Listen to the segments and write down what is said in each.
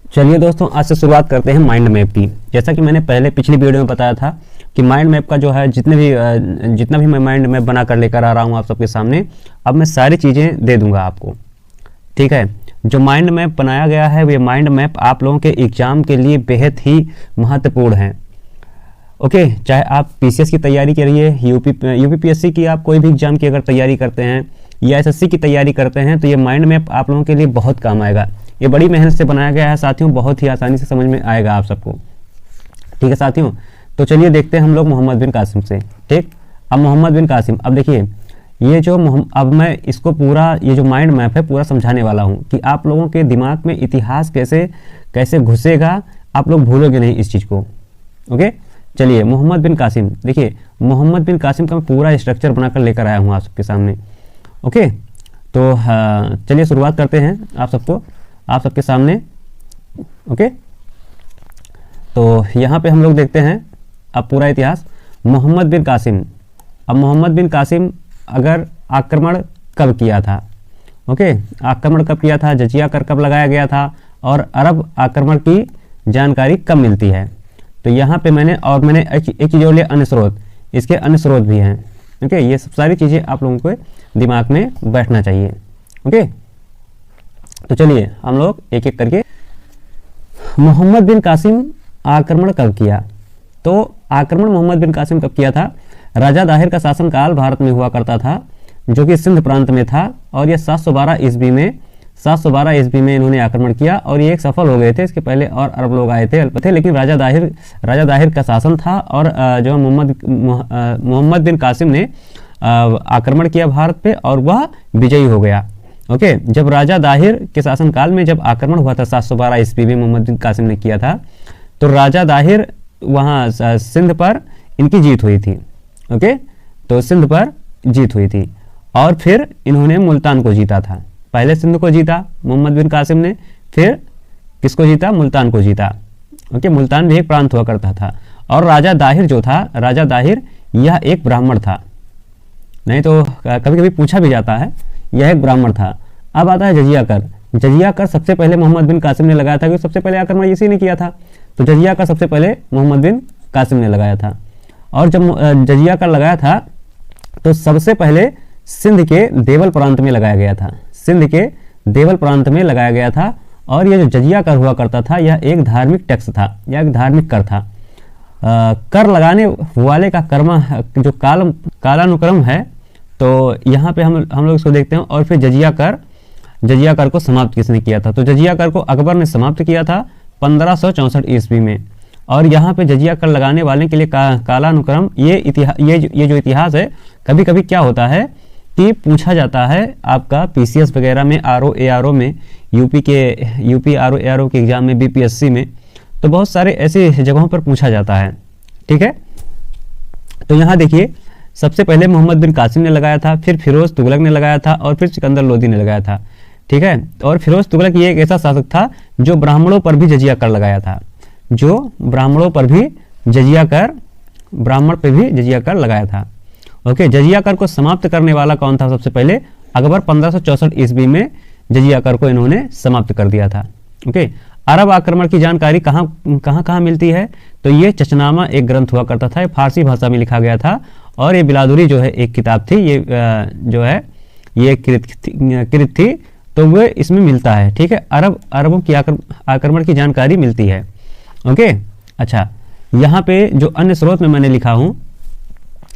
चलिए दोस्तों, आज से शुरुआत करते हैं माइंड मैप की। जैसा कि मैंने पहले पिछली वीडियो में बताया था कि माइंड मैप का जो है जितना भी मैं माइंड मैप बना कर लेकर आ रहा हूँ आप सबके सामने, अब मैं सारी चीज़ें दे दूंगा आपको। ठीक है, जो माइंड मैप बनाया गया है ये माइंड मैप आप लोगों के एग्जाम के लिए बेहद ही महत्वपूर्ण है। ओके, चाहे आप पीसीएस की तैयारी करिए, यूपीपीएससी की आप कोई भी एग्जाम की अगर तैयारी करते हैं या एसएससी की तैयारी करते हैं तो ये माइंड मैप आप लोगों के लिए बहुत काम आएगा। ये बड़ी मेहनत से बनाया गया है साथियों, बहुत ही आसानी से समझ में आएगा आप सबको। ठीक है साथियों, तो चलिए देखते हैं हम लोग मोहम्मद बिन कासिम से। ठीक, अब मोहम्मद बिन कासिम, अब देखिए ये जो अब मैं इसको पूरा ये जो माइंड मैप है पूरा समझाने वाला हूँ कि आप लोगों के दिमाग में इतिहास कैसे घुसेगा, आप लोग भूलोगे नहीं इस चीज़ को। ओके, चलिए मोहम्मद बिन कासिम, देखिए मोहम्मद बिन कासिम का मैं पूरा स्ट्रक्चर बनाकर लेकर आया हूँ आप सबके सामने। ओके, तो चलिए शुरुआत करते हैं आप सबके सामने। ओके, तो यहाँ पे हम लोग देखते हैं अब पूरा इतिहास मोहम्मद बिन कासिम। अब मोहम्मद बिन कासिम अगर आक्रमण कब किया था, ओके, आक्रमण कब किया था, जजिया कर कब लगाया गया था और अरब आक्रमण की जानकारी कब मिलती है। तो यहाँ पे मैंने एक चीज़ और लिया, अन्य स्रोत, इसके अन्य स्रोत भी हैं। ओके, ये सब सारी चीज़ें आप लोगों को दिमाग में बैठना चाहिए। ओके, तो चलिए हम लोग एक एक करके, मोहम्मद बिन कासिम आक्रमण कब किया। तो आक्रमण मोहम्मद बिन कासिम कब किया था, राजा दाहिर का शासनकाल भारत में हुआ करता था जो कि सिंध प्रांत में था, और यह 712 ईस्वी में इन्होंने आक्रमण किया और ये एक सफल हो गए थे। इसके पहले और अरब लोग आए थे लेकिन राजा दाहिर का शासन था और जो मोहम्मद बिन कासिम ने आक्रमण किया भारत पे और वह विजयी हो गया। ओके, जब राजा दाहिर के शासनकाल में जब आक्रमण हुआ था 712 ईस्वी में मोहम्मद बिन कासिम ने किया था, तो राजा दाहिर वहाँ सिंध पर इनकी जीत हुई थी। ओके, तो सिंध पर जीत हुई थी और फिर इन्होंने मुल्तान को जीता था। पहले सिंध को जीता मोहम्मद बिन कासिम ने, फिर किसको जीता, मुल्तान को जीता। ओके, मुल्तान भी एक प्रांत हुआ करता था और राजा दाहिर जो था, राजा दाहिर यह एक ब्राह्मण था, नहीं तो कभी कभी पूछा भी जाता है, यह एक ब्राह्मण था। अब आता है जजिया कर सबसे पहले मोहम्मद बिन कासिम ने लगाया था क्योंकि सबसे पहले आक्रमण इसी ने किया था। तो जजिया कर सबसे पहले मोहम्मद बिन कासिम ने लगाया था और जब जजिया कर लगाया था तो सबसे पहले सिंध के देवल प्रांत में लगाया गया था। और यह जो जजिया कर हुआ करता था यह एक धार्मिक टैक्स था, यह एक धार्मिक कर था। कर लगाने वाले का कर्म जो कालानुक्रम है, तो यहाँ पे हम लोग इसको देखते हैं। और फिर जजिया कर को समाप्त किसने किया था, तो जजिया कर को अकबर ने समाप्त किया था 1564 ईस्वी में। और यहाँ पे जजिया कर लगाने वाले के लिए कालानुक्रम, ये जो इतिहास है, कभी कभी क्या होता है कि पूछा जाता है आपका पीसीएस वगैरह में, आरओ में, यूपी आरओ के एग्जाम में, बीपीएससी में, तो बहुत सारे ऐसी जगहों पर पूछा जाता है। ठीक है, तो यहाँ देखिए सबसे पहले मोहम्मद बिन कासिम ने लगाया था, फिर फिरोज तुगलक ने लगाया था और फिर सिकंदर लोदी ने लगाया था। ठीक है, और फिरोज तुगलक ये एक ऐसा शासक था जो ब्राह्मणों पर भी जजिया कर लगाया था, ब्राह्मण पे भी जजिया कर लगाया था। ओके, जजिया कर को समाप्त करने वाला कौन था सबसे पहले, अकबर 1564 ईस्वी में जजिया कर को इन्होंने समाप्त कर दिया था। ओके, अरब आक्रमण की जानकारी कहाँ मिलती है, तो ये चचनामा एक ग्रंथ हुआ करता था, फारसी भाषा में लिखा गया था और ये बिलादुरी जो है एक किताब थी, ये जो है ये कृत थी, तो वो इसमें मिलता है। ठीक है, अरबों की आक्रमण की जानकारी मिलती है। ओके, अच्छा, यहाँ पे जो अन्य स्रोत में मैंने लिखा हूँ,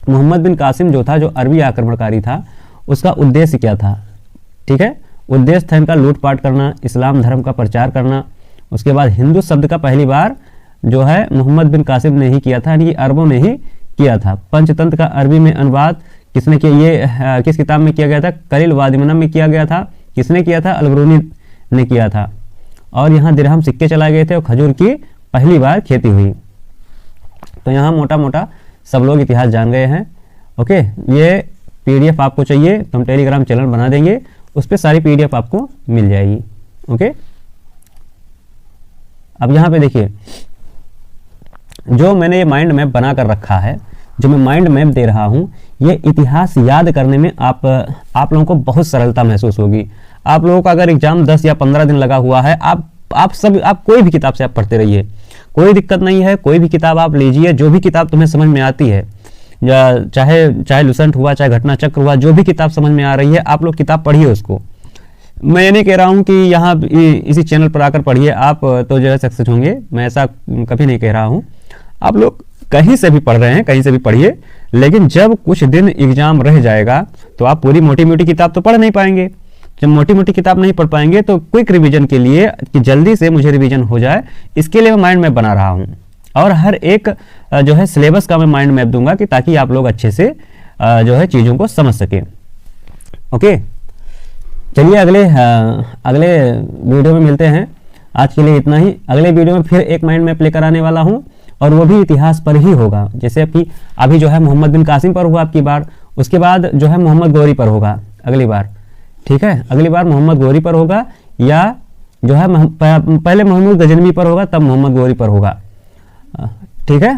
मोहम्मद बिन कासिम जो था, जो अरबी आक्रमणकारी था, उसका उद्देश्य क्या था। ठीक है, उद्देश्य था इनका लूटपाट करना, इस्लाम धर्म का प्रचार करना। उसके बाद हिंदू शब्द का पहली बार जो है मोहम्मद बिन कासिम ने ही किया था, यानी कि अरबों ने ही किया था। पंचतंत्र का अरबी में अनुवाद किसने किया, ये किस किताब में किया गया था, कलील वादिमना में किया गया था। किसने किया था, अलबरूनी ने किया था। और यहाँ दिरहम सिक्के चलाए गए थे और खजूर की पहली बार खेती हुई। तो यहाँ मोटा मोटा सब लोग इतिहास जान गए हैं। ओके, ये पीडीएफ आपको चाहिए तो हम टेलीग्राम चैनल बना देंगे, उस पर सारी पीडीएफ आपको मिल जाएगी। ओके, अब यहाँ पे देखिए जो मैंने ये माइंड मैप बना कर रखा है, जो मैं माइंड मैप दे रहा हूँ, ये इतिहास याद करने में आप लोगों को बहुत सरलता महसूस होगी। आप लोगों का अगर एग्जाम 10 या 15 दिन लगा हुआ है, आप आप कोई भी किताब से आप पढ़ते रहिए, कोई दिक्कत नहीं है। कोई भी किताब आप लीजिए, जो भी किताब तुम्हें समझ में आती है, चाहे लुसेंट हुआ, चाहे घटना चक्र हुआ, जो भी किताब समझ में आ रही है आप लोग किताब पढ़िए उसको। मैं ये नहीं कह रहा हूँ कि यहाँ इसी चैनल पर आकर पढ़िए आप तो जो है सक्सेस होंगे, मैं ऐसा कभी नहीं कह रहा हूँ। आप लोग कहीं से भी पढ़ रहे हैं, कहीं से भी पढ़िए, लेकिन जब कुछ दिन एग्जाम रह जाएगा तो आप पूरी मोटी मोटी किताब तो पढ़ नहीं पाएंगे। जब मोटी मोटी किताब नहीं पढ़ पाएंगे तो क्विक रिवीजन के लिए, कि जल्दी से मुझे रिवीजन हो जाए, इसके लिए मैं माइंड मैप बना रहा हूँ। और हर एक जो है सिलेबस का मैं माइंड मैप दूंगा, कि ताकि आप लोग अच्छे से जो है चीज़ों को समझ सकें। ओके, चलिए अगले वीडियो में मिलते हैं। आज के लिए इतना ही। अगले वीडियो में फिर एक माइंड मैप लेकर आने वाला हूँ, और वो भी इतिहास पर ही होगा। जैसे कि अभी जो है मोहम्मद बिन कासिम पर हुआ आपकी बार, उसके बाद जो है मोहम्मद गौरी पर होगा अगली बार। ठीक है, अगली बार मोहम्मद गौरी पर होगा, या जो है पहले मोहम्मद गजनवी पर होगा, तब मोहम्मद गौरी पर होगा। ठीक है।